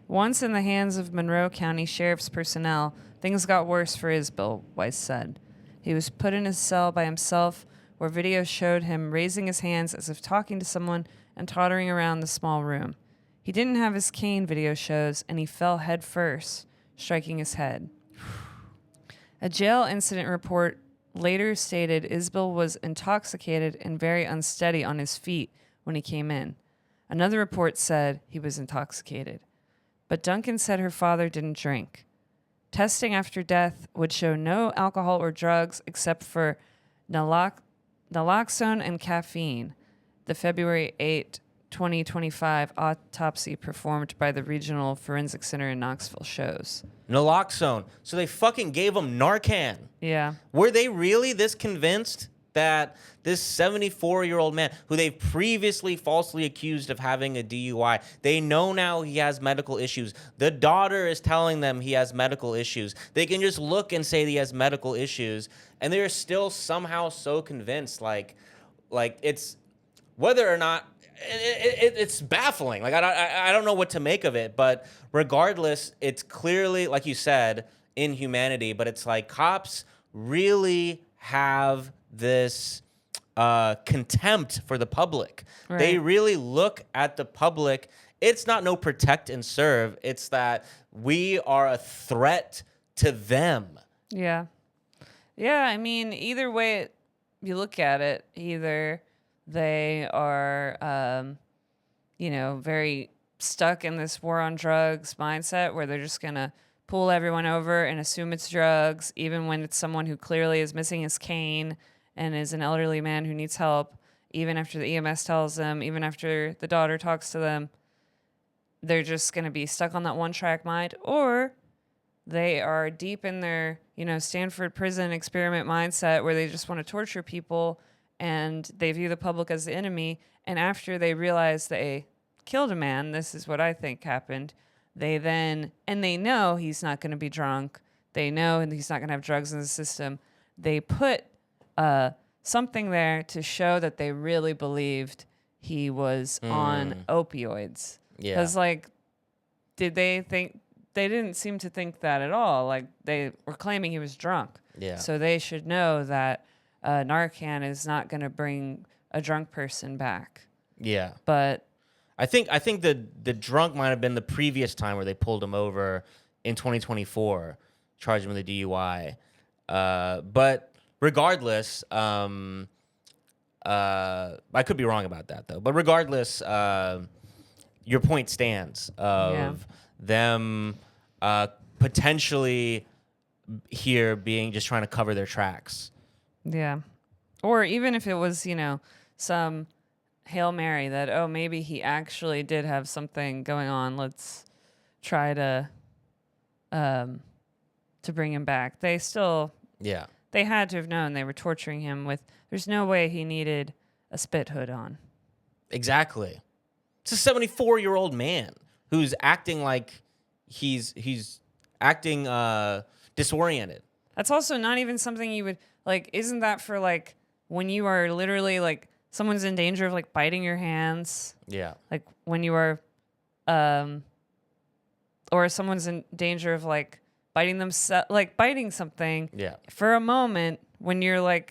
Once in the hands of Monroe County Sheriff's personnel, things got worse for Isbill, Weiss said. He was put in his cell by himself, where video showed him raising his hands as if talking to someone and tottering around the small room. He didn't have his cane, video shows, and he fell head first, striking his head. A jail incident report later stated Isbill was intoxicated and very unsteady on his feet when he came in. Another report said he was intoxicated. But Duncan said her father didn't drink. Testing after death would show no alcohol or drugs except for naloxone and caffeine. The February 8, 2025 autopsy performed by the Regional Forensic Center in Knoxville shows. Naloxone. So they fucking gave him Narcan. Yeah. Were they really this convinced that this 74-year-old man, who they've previously falsely accused of having a DUI, they know now he has medical issues. The daughter is telling them he has medical issues. They can just look and say that he has medical issues, and they're still somehow so convinced. Like it's whether or not it's baffling. Like I don't know what to make of it, but regardless, it's clearly, like you said, inhumanity. But it's like cops really have this contempt for the public. Right. They really look at the public. It's not no protect and serve. It's that we are a threat to them. Yeah. Yeah, I mean, either way you look at it, either they are, very stuck in this war on drugs mindset where they're just going to pull everyone over and assume it's drugs, even when it's someone who clearly is missing his cane and is an elderly man who needs help, even after the EMS tells them, even after the daughter talks to them. They're just going to be stuck on that one-track mind, or they are deep in their, Stanford prison experiment mindset where they just want to torture people and they view the public as the enemy. And after they realize they killed a man, this is what I think happened, they know he's not going to be drunk. They know he's not going to have drugs in the system. They put something there to show that they really believed he was on opioids. Yeah. Because, did they think... They didn't seem to think that at all. Like, they were claiming he was drunk. Yeah. So they should know that Narcan is not going to bring a drunk person back. Yeah. But I think the drunk might have been the previous time where they pulled him over in 2024, charged him with a DUI. But regardless, I could be wrong about that though. But regardless, your point stands of them potentially here being just trying to cover their tracks. Yeah. Or even if it was, some Hail Mary that, oh, maybe he actually did have something going on. Let's try to bring him back. They had to have known they were torturing him with, there's no way he needed a spit hood on. Exactly. It's a 74-year-old man who's acting like he's acting disoriented. That's also not even something you would, isn't that for, when you are literally, someone's in danger of, biting your hands? Yeah. When you are, or someone's in danger of, biting themselves, biting something. Yeah. For a moment when you're,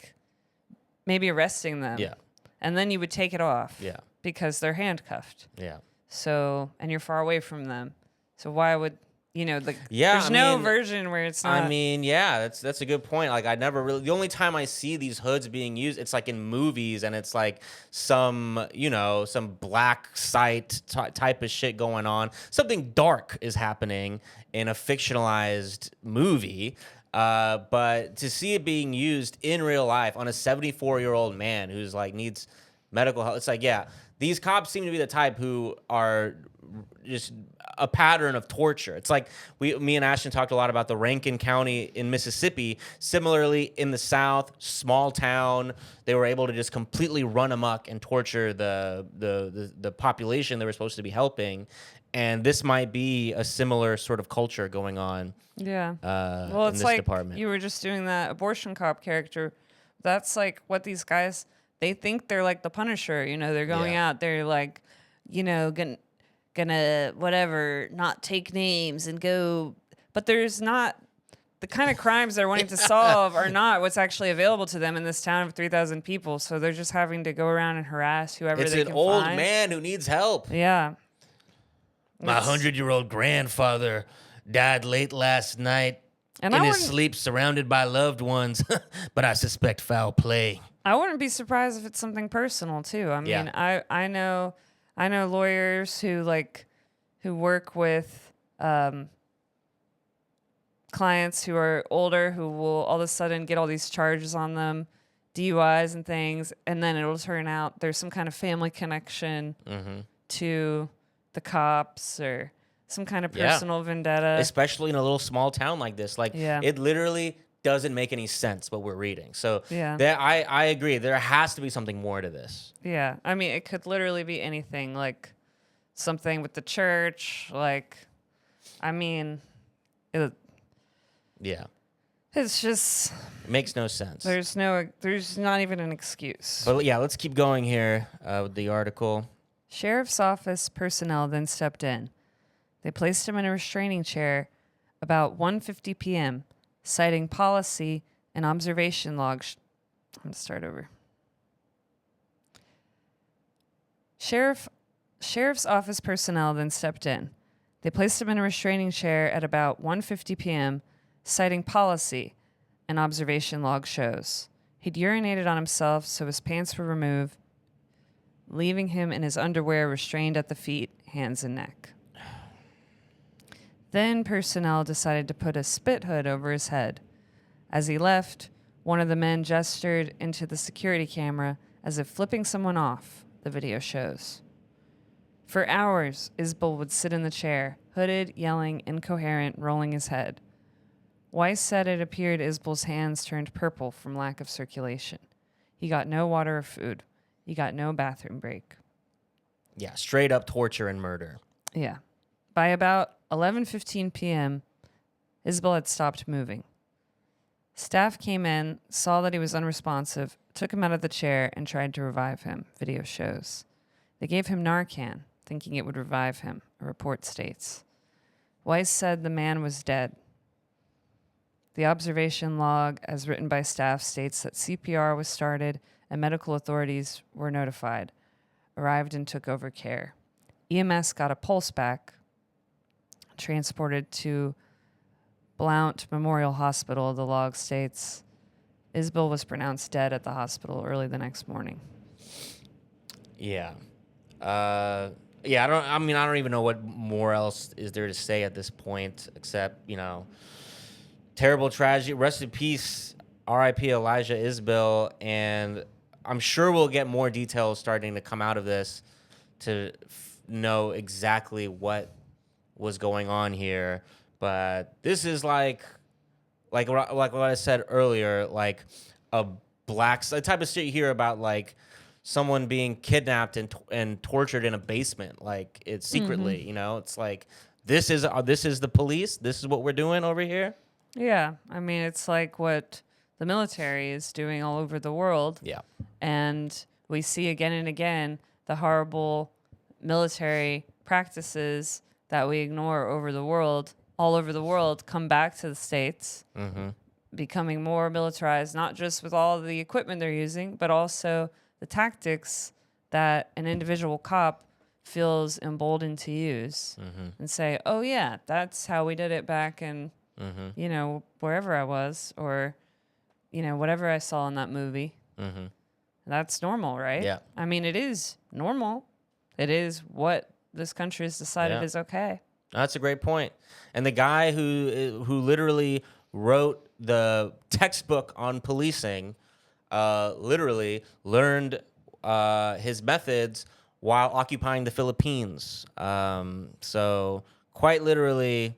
maybe arresting them. Yeah. And then you would take it off. Yeah. Because they're handcuffed. Yeah. So, and you're far away from them. So why would, there's I no mean, version where it's not. I mean, yeah, that's a good point. I never really, the only time I see these hoods being used, it's in movies, and it's some black site type of shit going on. Something dark is happening in a fictionalized movie. But to see it being used in real life on a 74-year-old man who's needs medical help, it's these cops seem to be the type who are just a pattern of torture. It's me and Ashton talked a lot about the Rankin County in Mississippi. Similarly, in the South, small town, they were able to just completely run amok and torture the population they were supposed to be helping. And this might be a similar sort of culture going on. Yeah. Well, it's in this department. You were just doing that abortion cop character. That's what these guys, they think they're the Punisher. They're going out, they're gonna whatever, not take names and go. But there's not, the kind of crimes they're wanting to solve are not what's actually available to them in this town of 3,000 people. So they're just having to go around and harass whoever they can find. It's an old man who needs help. Yeah. My 100-year-old grandfather died late last night in his sleep, surrounded by loved ones, but I suspect foul play. I wouldn't be surprised if it's something personal too. I mean, I know lawyers who work with clients who are older who will all of a sudden get all these charges on them, DUIs and things, and then it'll turn out there's some kind of family connection to the cops or some kind of personal vendetta. Especially in a little small town like this. It literally doesn't make any sense what we're reading. So I agree. There has to be something more to this. Yeah. I mean, it could literally be anything, something with the church. It's just, it makes no sense. There's not even an excuse. But let's keep going here with the article. Sheriff's office personnel then stepped in. They placed him in a restraining chair about 1:50 p.m., citing policy and observation logs. I'm going to start over. Sheriff's office personnel then stepped in. They placed him in a restraining chair at about 1:50 p.m., citing policy and observation log shows. He'd urinated on himself, so his pants were removed, leaving him in his underwear restrained at the feet, hands, and neck. Then personnel decided to put a spit hood over his head. As he left, one of the men gestured into the security camera as if flipping someone off, the video shows. For hours, Isbill would sit in the chair, hooded, yelling, incoherent, rolling his head. Weiss said it appeared Isbill's hands turned purple from lack of circulation. He got no water or food. He got no bathroom break. Yeah, straight up torture and murder. Yeah. By about 11:15 p.m., Isbill had stopped moving. Staff came in, saw that he was unresponsive, took him out of the chair, and tried to revive him, video shows. They gave him Narcan, thinking it would revive him, a report states. Weiss said the man was dead. The observation log, as written by staff, states that CPR was started and medical authorities were notified, arrived and took over care. EMS got a pulse back, transported to Blount Memorial Hospital. The log states Isbill was pronounced dead at the hospital early the next morning. Yeah. I don't even know what more else is there to say at this point, except, terrible tragedy. Rest in peace, R.I.P. Elijah Isbill. And I'm sure we'll get more details starting to come out of this to know exactly what was going on here. But this is like what I said earlier, like the type of shit you hear about, like someone being kidnapped and tortured in a basement, like it's secretly, It's like this is the police. This is what we're doing over here. Yeah, I mean, it's like what the military is doing all over the world. Yeah, and we see again and again the horrible military practices that we ignore all over the world, come back to the States, becoming more militarized, not just with all the equipment they're using, but also the tactics that an individual cop feels emboldened to use and say, oh, yeah, that's how we did it back in, wherever I was, or, whatever I saw in that movie. That's normal, right? Yeah. I mean, it is normal. It is what this country has decided is okay. That's a great point. And the guy who literally wrote the textbook on policing literally learned his methods while occupying the Philippines. So quite literally,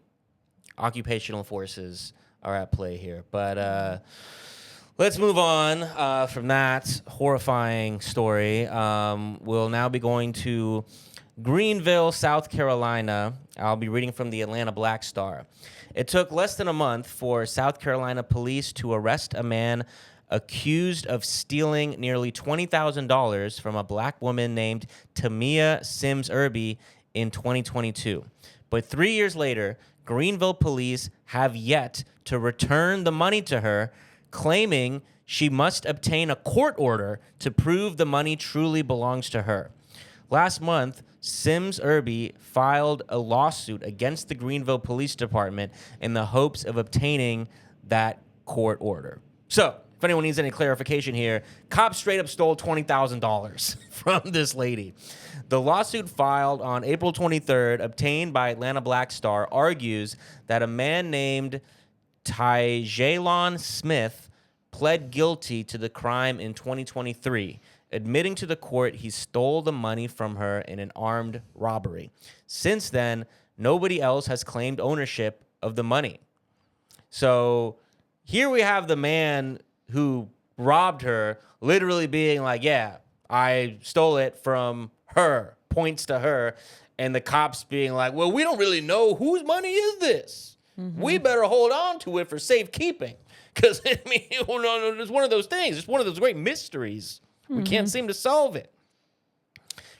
occupational forces are at play here. But let's move on from that horrifying story. We'll now be going to Greenville, South Carolina. I'll be reading from the Atlanta Black Star. It took less than a month for South Carolina police to arrest a man accused of stealing nearly $20,000 from a black woman named Tamia Sims Irby in 2022. But 3 years later, Greenville police have yet to return the money to her, claiming she must obtain a court order to prove the money truly belongs to her. Last month, Sims Irby filed a lawsuit against the Greenville Police Department in the hopes of obtaining that court order. So, if anyone needs any clarification here, cops straight up stole $20,000 from this lady. The lawsuit filed on April 23rd, obtained by Atlanta Black Star, argues that a man named Tyjalon Smith pled guilty to the crime in 2023, admitting to the court he stole the money from her in an armed robbery. Since then, nobody else has claimed ownership of the money. So here we have the man who robbed her literally being like, yeah, I stole it from her, points to her, and the cops being like, well, we don't really know whose money is this. We better hold on to it for safekeeping. Because, I mean, it's one of those things. It's one of those great mysteries. We can't seem to solve it.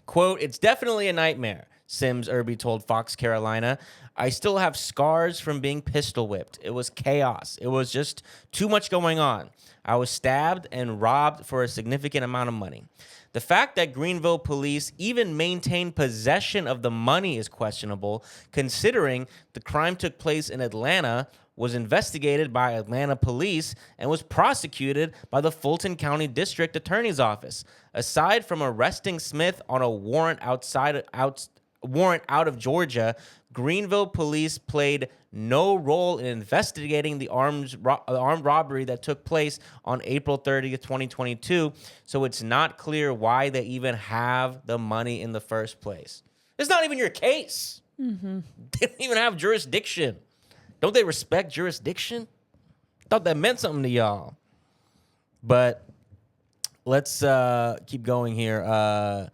Quote, it's definitely a nightmare, Sims Irby told Fox Carolina. I still have scars from being pistol whipped. It was chaos. It was just too much going on. I was stabbed and robbed for a significant amount of money. The fact that Greenville police even maintained possession of the money is questionable, considering the crime took place in Atlanta, was investigated by Atlanta police, and was prosecuted by the Fulton County District Attorney's Office. Aside from arresting Smith on a warrant out of Georgia, Greenville police played no role in investigating the armed robbery that took place on April 30th, 2022, so it's not clear why they even have the money in the first place. It's not even your case. They don't even have jurisdiction. Don't they respect jurisdiction? Thought that meant something to y'all. But let's keep going here.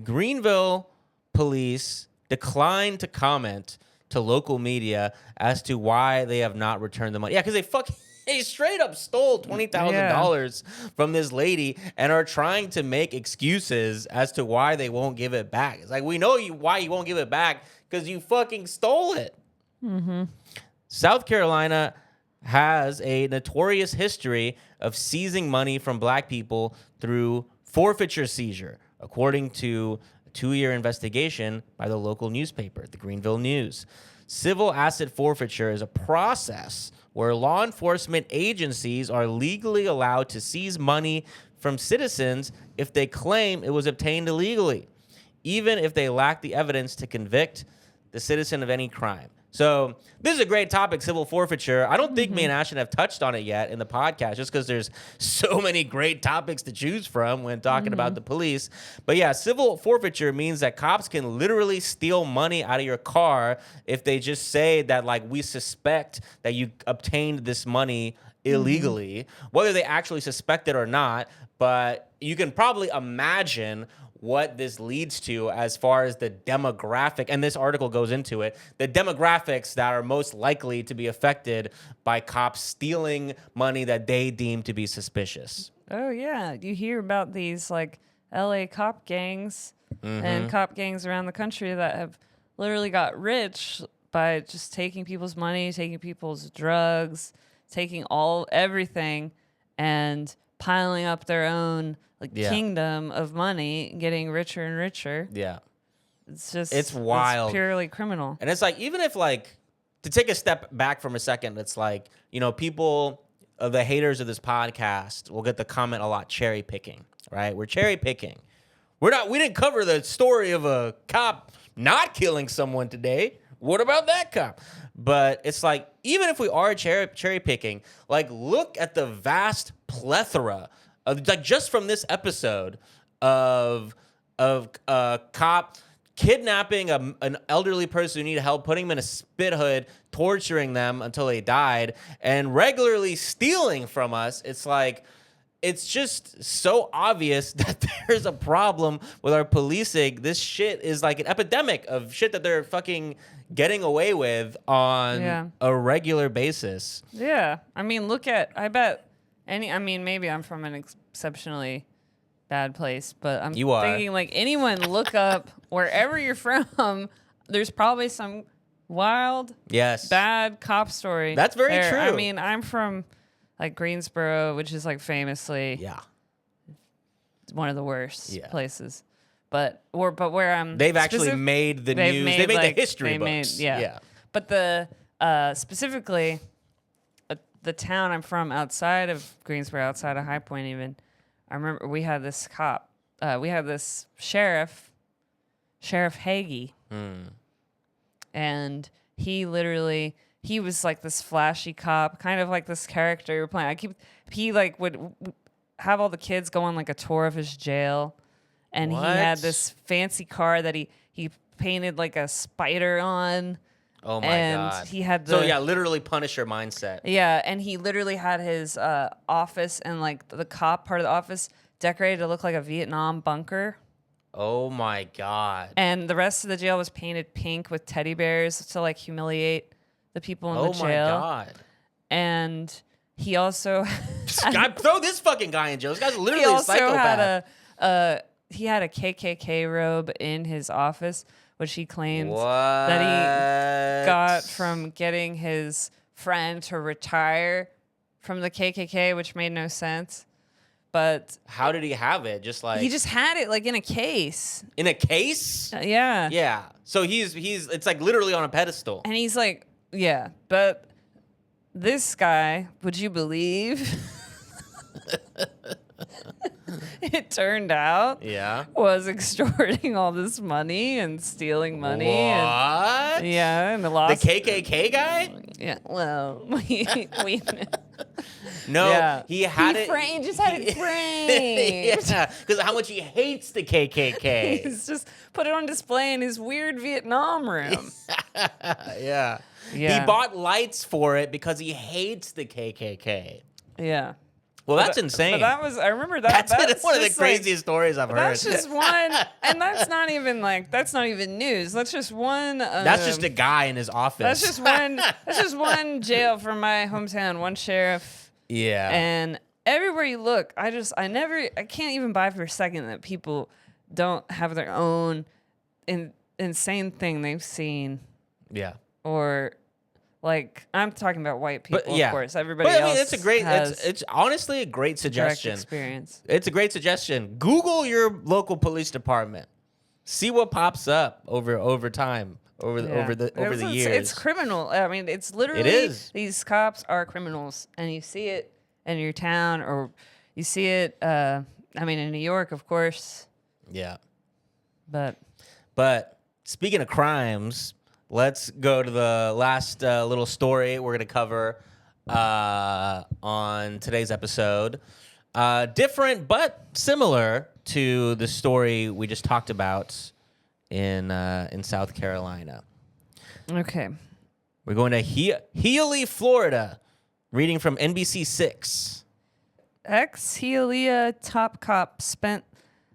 Greenville police declined to comment to local media as to why they have not returned the money. Yeah, because they straight up stole $20,000 from this lady and are trying to make excuses as to why they won't give it back. It's like, we know why you won't give it back, because you fucking stole it. South Carolina has a notorious history of seizing money from black people through forfeiture seizure, according to a 2-year investigation by the local newspaper, the Greenville News. Civil asset forfeiture is a process where law enforcement agencies are legally allowed to seize money from citizens if they claim it was obtained illegally, even if they lack the evidence to convict the citizen of any crime. So this is a great topic, civil forfeiture. I don't think me and Ashton have touched on it yet in the podcast, just because there's so many great topics to choose from when talking about the police. But yeah, civil forfeiture means that cops can literally steal money out of your car if they just say that, like, we suspect that you obtained this money illegally, whether they actually suspect it or not. But you can probably imagine what this leads to as far as the demographic, and this article goes into it, the demographics that are most likely to be affected by cops stealing money that they deem to be suspicious. Oh, yeah. You hear about these, like, LA cop gangs and cop gangs around the country that have literally got rich by just taking people's money, taking people's drugs, taking everything, and piling up their own kingdom of money, getting richer and richer. Yeah. It's wild. It's purely criminal. And it's like, even if, like, to take a step back from a second, it's like, you know, people, the haters of this podcast will get the comment a lot, cherry picking, right? We're cherry picking. We didn't cover the story of a cop not killing someone today. What about that cop? But it's like, even if we are cherry picking, like, look at the vast plethora of, like, just from this episode of a cop kidnapping an elderly person who needed help, putting them in a spit hood, torturing them until they died, and regularly stealing from us. It's like, it's just so obvious that there's a problem with our policing. This shit is like an epidemic of shit that they're fucking getting away with on a regular basis. Yeah. I mean, maybe I'm from an exceptionally bad place, but I'm thinking, like, anyone look up wherever you're from, there's probably some wild, bad cop story. That's very true. I mean, I'm from, like, Greensboro, which is, like, famously one of the worst places. But where I'm, they've actually made the news. They made the history books. But specifically, the town I'm from, outside of Greensboro, outside of High Point, even, I remember we had this cop. We had this Sheriff Hagee, and he was like this flashy cop, kind of like this character you're playing. He like would have all the kids go on, like, a tour of his jail. And he had this fancy car that he painted, like, a spider on. Oh, my God. He had literally Punisher mindset. Yeah, and he literally had his office and, like, the cop part of the office decorated to look like a Vietnam bunker. Oh, my God. And the rest of the jail was painted pink with teddy bears to, like, humiliate the people in the jail. Oh, my God. And he also... throw this fucking guy in jail. This guy's literally a psychopath. He had a KKK robe in his office, which he claimed that he got from getting his friend to retire from the KKK, which made no sense. But how did he have it? Just like, he just had it, like, in a case. In a case? Yeah. Yeah. So he's it's like literally on a pedestal. And he's like, yeah. But this guy, would you believe? It turned out, was extorting all this money and stealing money. What? And the KKK guy? Yeah. Well, no, he had it. He just had it framed. Yeah, because how much he hates the KKK. He's just put it on display in his weird Vietnam room. Yeah. He bought lights for it because he hates the KKK. Yeah. Well, that's insane. But I remember that. That's one of the craziest stories I've heard. That's just one, and that's not even news. That's just one. That's just a guy in his office. That's just one jail from my hometown, one sheriff. Yeah. And everywhere you look, I can't even buy for a second that people don't have their own insane thing they've seen. Yeah. Or Like, I'm talking about white people, But, yeah. of course. Everybody But, I else mean, it's a great. has It's honestly a great direct suggestion. experience. It's a great suggestion. Google your local police department. See what pops up over time, over the years. It's criminal. I mean, it's literally It is. These cops are criminals, and you see it in your town, or you see it. I mean, in New York, of course. Yeah. But speaking of crimes, let's go to the last little story we're going to cover on today's episode. Different but similar to the story we just talked about in South Carolina. okay. We're going to Healy, Florida. Reading from NBC6. Ex-Hialeah top cop spent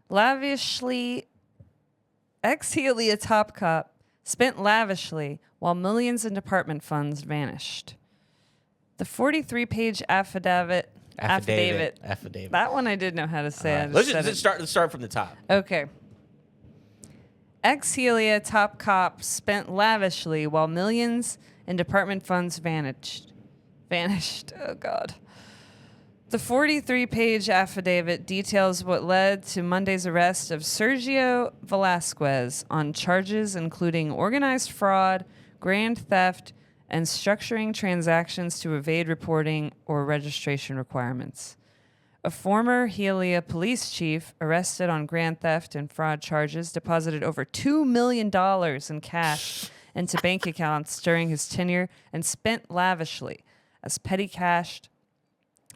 lavishly while millions in department funds vanished. The 43-page affidavit. That one I did know how to say. Let's start from the top. Okay. Ex-Hialeah top cop spent lavishly while millions in department funds vanished. Oh, God. The 43-page affidavit details what led to Monday's arrest of Sergio Velasquez on charges including organized fraud, grand theft, and structuring transactions to evade reporting or registration requirements. A former Hialeah police chief arrested on grand theft and fraud charges deposited over $2 million in cash into bank accounts during his tenure and spent lavishly as petty cash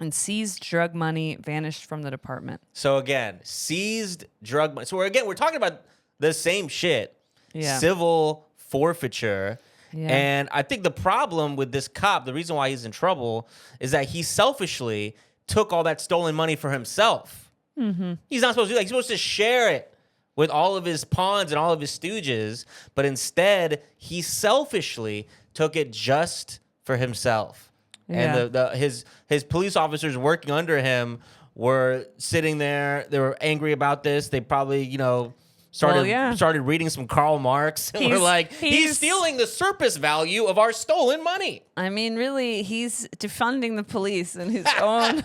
and seized drug money vanished from the department. So again, seized drug money. So we're talking about the same shit. Yeah. Civil forfeiture. Yeah. And I think the problem with this cop, the reason why he's in trouble, is that he selfishly took all that stolen money for himself. Mm-hmm. He's not supposed to do that. He's supposed to share it with all of his pawns and all of his stooges, but instead he selfishly took it just for himself. Yeah. And his police officers working under him were sitting there. They were angry about this. They probably, started reading some Karl Marx. And we're like, he's stealing the surplus value of our stolen money. I mean, really, he's defunding the police in his own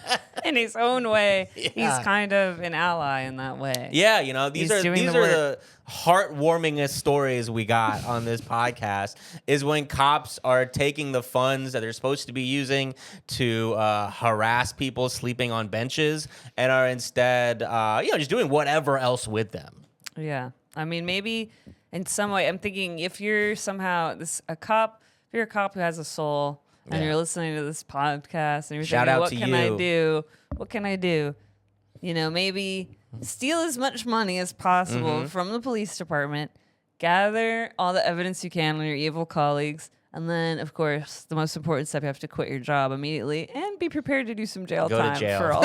way. Yeah. He's kind of an ally in that way. Yeah, these are the heartwarmingest stories we got on this podcast is when cops are taking the funds that they're supposed to be using to harass people sleeping on benches and are instead, just doing whatever else with them. Yeah. I mean, maybe in some way, I'm thinking if you're somehow a cop who has a soul and you're listening to this podcast and you're thinking, what can I do? Maybe steal as much money as possible from the police department, gather all the evidence you can on your evil colleagues, and then, of course, the most important step, you have to quit your job immediately and be prepared to do some jail time for all.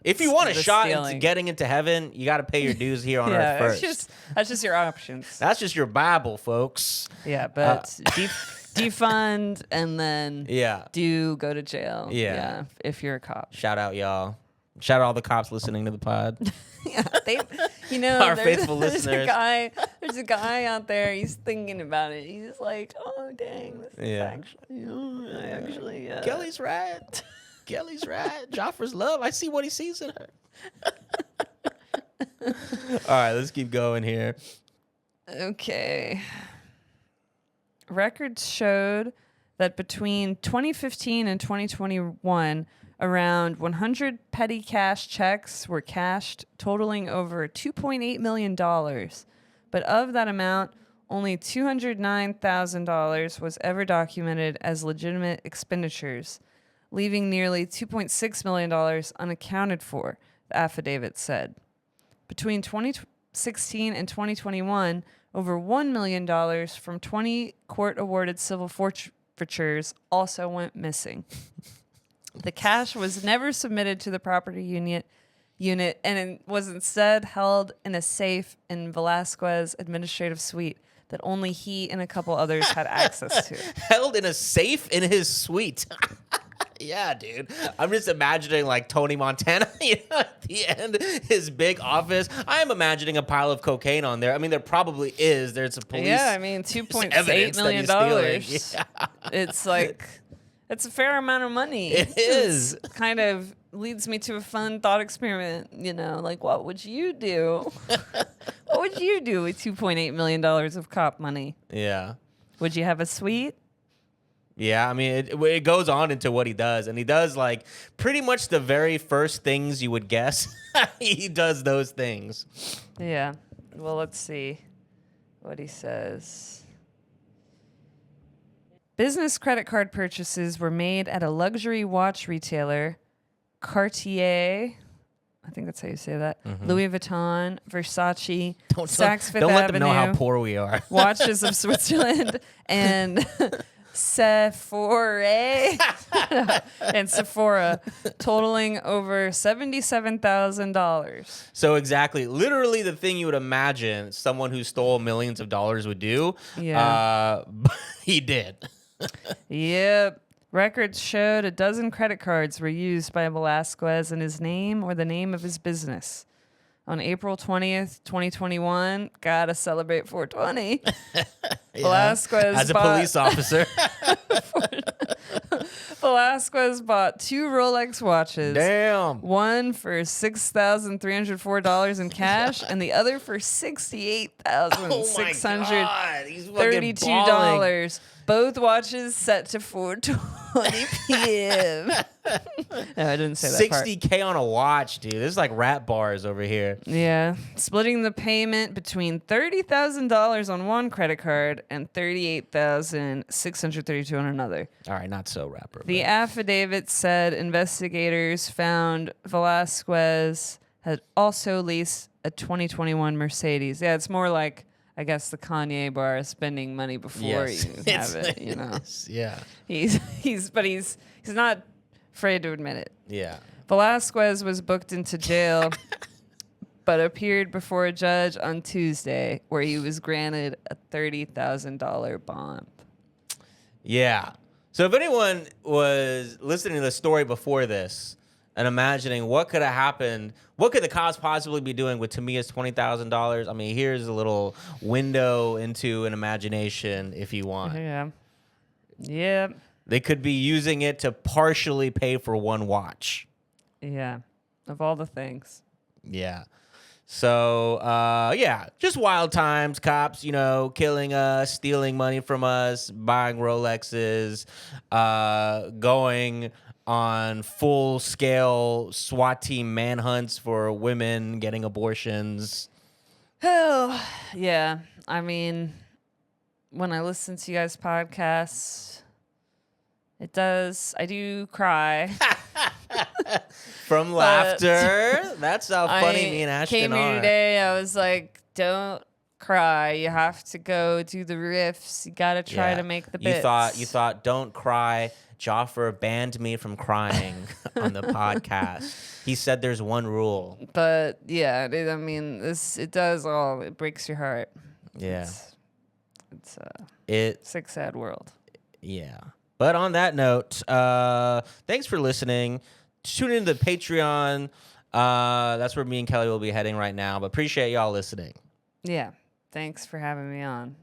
If you want a shot into getting into heaven, you got to pay your dues here on Earth first. That's just your options. That's just your Bible, folks. Yeah, but defund and then do go to jail. Yeah, if you're a cop. Shout out, y'all. Shout out all the cops listening to the pod. Our faithful listeners. There's a guy out there. He's thinking about it. He's like, oh dang, this is actually. Kelly's right. Kelly's right. Jaffer's love. I see what he sees in her. All right, let's keep going here. Okay. Records showed that between 2015 and 2021, around 100 petty cash checks were cashed, totaling over $2.8 million. But of that amount, only $209,000 was ever documented as legitimate expenditures, leaving nearly $2.6 million unaccounted for, the affidavit said. Between 2016 and 2021, over $1 million from 20 court-awarded civil forfeitures also went missing. The cash was never submitted to the property unit and was instead held in a safe in Velasquez's administrative suite that only he and a couple others had access to. Held in a safe in his suite. Yeah, dude. I'm just imagining like Tony Montana, at the end, his big office. I'm imagining a pile of cocaine on there. I mean, there probably is. There's a police. Yeah, I mean, $2.8 evidence that million. he's stealing. Yeah. It's like, it's a fair amount of money. It is. It's kind of leads me to a fun thought experiment. Like, what would you do? What would you do with $2.8 million of cop money? Yeah. Would you have a suite? Yeah, I mean, it goes on into what he does, and he does like pretty much the very first things you would guess. He does those things. Yeah. Well, let's see what he says. Business credit card purchases were made at a luxury watch retailer, Cartier. I think that's how you say that. Louis Vuitton, Versace, Saks Fifth Don't let Avenue, them know how poor we are. Watches of Switzerland, and Sephora and Sephora, totaling over $77,000. So exactly, literally the thing you would imagine someone who stole millions of dollars would do. Yeah. He did. Yep. Records showed a dozen credit cards were used by Velasquez in his name or the name of his business. On April 20th, 2021, gotta celebrate 420. Yeah. Velasquez As a police officer. Velasquez bought 2 Rolex watches. Damn. One for $6,304 in cash, and the other for $68,632. Both watches set to 4:20 p.m. No, I didn't say that part. $60K on a watch, dude. This is like rap bars over here. Yeah, splitting the payment between $30,000 on one credit card and $38,632 on another. All right, not so rapper. The affidavit said investigators found Velasquez had also leased a 2021 Mercedes. Yeah, it's more like, I guess, the Kanye bar, spending money before you have it. Yeah. He's not afraid to admit it. Yeah. Velasquez was booked into jail, but appeared before a judge on Tuesday, where he was granted a $30,000 bond. Yeah. So if anyone was listening to the story before this and imagining what could have happened, what could the cops possibly be doing with Tamia's $20,000? I mean, here's a little window into an imagination if you want. Yeah. Yeah. They could be using it to partially pay for one watch. Yeah. Of all the things. Yeah. So, yeah, just wild times. Cops, killing us, stealing money from us, buying Rolexes, going on full-scale SWAT team manhunts for women getting abortions. Oh, yeah. I mean, when I listen to you guys' podcasts, I do cry. From laughter. That's how funny me and Ashton came here are. today, I was like, don't cry. You have to go do the riffs. You got to try to make the bits. You thought, don't cry. Jaffer banned me from crying on the podcast. He said there's one rule. But yeah, it does all. It breaks your heart. Yeah. It's a sick, sad world. Yeah. But on that note, thanks for listening. Tune into the Patreon. That's where me and Kelly will be heading right now. But appreciate y'all listening. Yeah. Thanks for having me on.